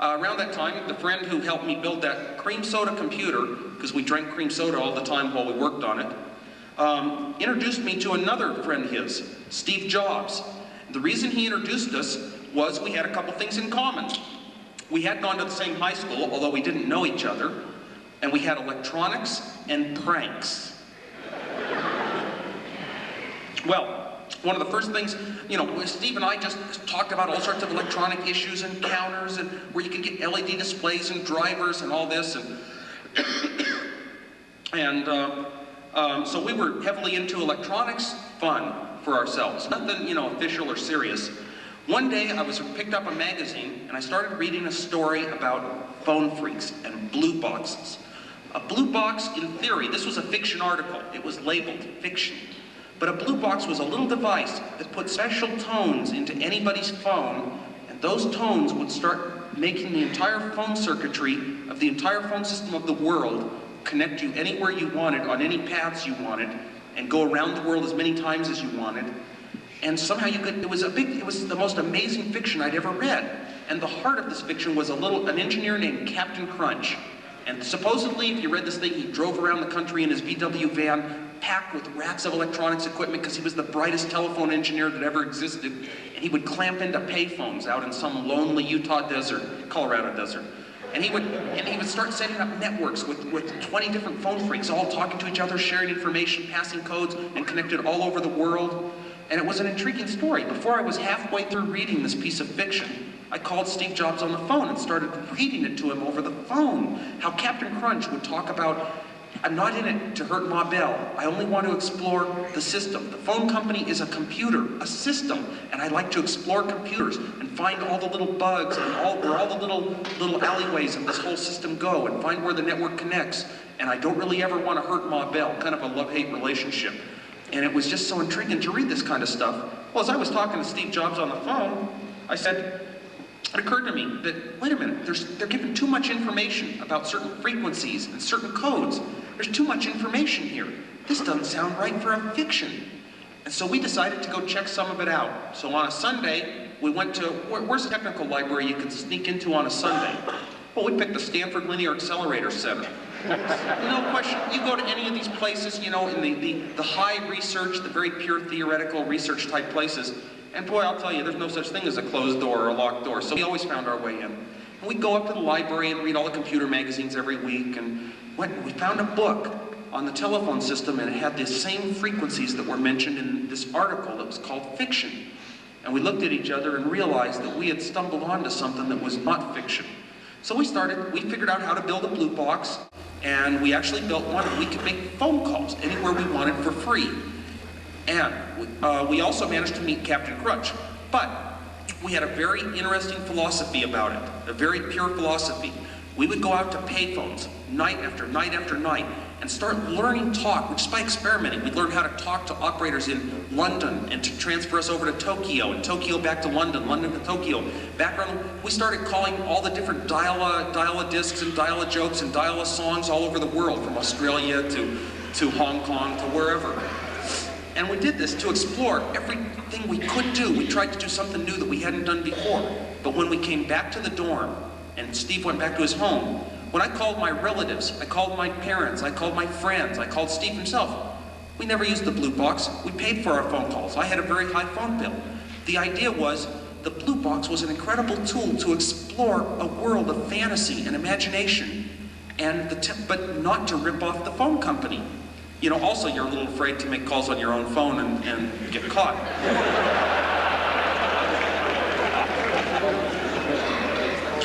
Around that time, the friend who helped me build that cream soda computer, because we drank cream soda all the time while we worked on it, introduced me to another friend of his, Steve Jobs. The reason he introduced us was we had a couple things in common. We had gone to the same high school, although we didn't know each other, and we had electronics and pranks. Well, one of the first things, Steve and I just talked about all sorts of electronic issues and counters and where you could get LED displays and drivers and all this, so we were heavily into electronics, fun for ourselves, nothing, official or serious. One day I picked up a magazine and I started reading a story about phone phreaks and blue boxes. A blue box, in theory, this was a fiction article. It was labeled fiction. But a blue box was a little device that put special tones into anybody's phone, and those tones would start making the entire phone circuitry of the entire phone system of the world connect you anywhere you wanted, on any paths you wanted, and go around the world as many times as you wanted. And somehow it was the most amazing fiction I'd ever read. And the heart of this fiction was an engineer named Captain Crunch. And supposedly, if you read this thing, he drove around the country in his VW van, packed with racks of electronics equipment because he was the brightest telephone engineer that ever existed. And he would clamp into payphones out in some lonely Utah desert, Colorado desert. And he would start setting up networks with 20 different phone phreaks, all talking to each other, sharing information, passing codes, and connected all over the world. And it was an intriguing story. Before I was halfway through reading this piece of fiction, I called Steve Jobs on the phone and started reading it to him over the phone. How Captain Crunch would talk about, I'm not in it to hurt Ma Bell. I only want to explore the system. The phone company is a computer, a system, and I like to explore computers and find all the little bugs and where all the little alleyways of this whole system go and find where the network connects. And I don't really ever want to hurt Ma Bell, kind of a love-hate relationship. And it was just so intriguing to read this kind of stuff. Well, as I was talking to Steve Jobs on the phone, it occurred to me that, wait a minute, they're giving too much information about certain frequencies and certain codes. There's too much information here. This doesn't sound right for a fiction. And so we decided to go check some of it out. So on a Sunday, we went to, where's the technical library you could sneak into on a Sunday? Well, we picked the Stanford Linear Accelerator Center. No question, you go to any of these places, in the high research, the very pure theoretical research type places, and boy, I'll tell you, there's no such thing as a closed door or a locked door, so we always found our way in. And we'd go up to the library and read all the computer magazines every week, and we found a book on the telephone system, and it had the same frequencies that were mentioned in this article that was called fiction. And we looked at each other and realized that we had stumbled onto something that was not fiction. So we figured out how to build a blue box, and we actually built one, and we could make phone calls anywhere we wanted for free. And we also managed to meet Captain Crunch. But we had a very interesting philosophy about it, a very pure philosophy. We would go out to payphones night after night after night and start learning talk, just by experimenting. We'd learn how to talk to operators in London and to transfer us over to Tokyo, and Tokyo back to London, London to Tokyo. We started calling all the different dial-a-discs and dial-a-jokes and dial-a-songs all over the world, from Australia to Hong Kong to wherever. And we did this to explore everything we could do. We tried to do something new that we hadn't done before. But when we came back to the dorm, and Steve went back to his home, when I called my relatives, I called my parents, I called my friends, I called Steve himself, we never used the blue box. We paid for our phone calls. I had a very high phone bill. The idea was the blue box was an incredible tool to explore a world of fantasy and imagination, but not to rip off the phone company. Also, you're a little afraid to make calls on your own phone and get caught.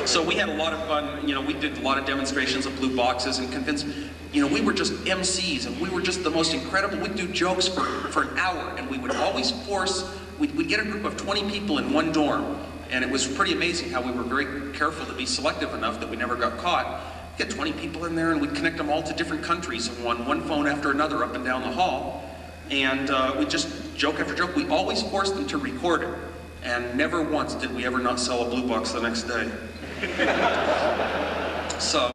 So we had a lot of fun, we did a lot of demonstrations of blue boxes and convinced, we were just MCs and we were just the most incredible. We'd do jokes for an hour, and we would always we'd get a group of 20 people in one dorm, and it was pretty amazing how we were very careful to be selective enough that we never got caught. Get 20 people in there, and we'd connect them all to different countries and one phone after another up and down the hall. And we'd just joke after joke. We always forced them to record it. And never once did we ever not sell a blue box the next day. So.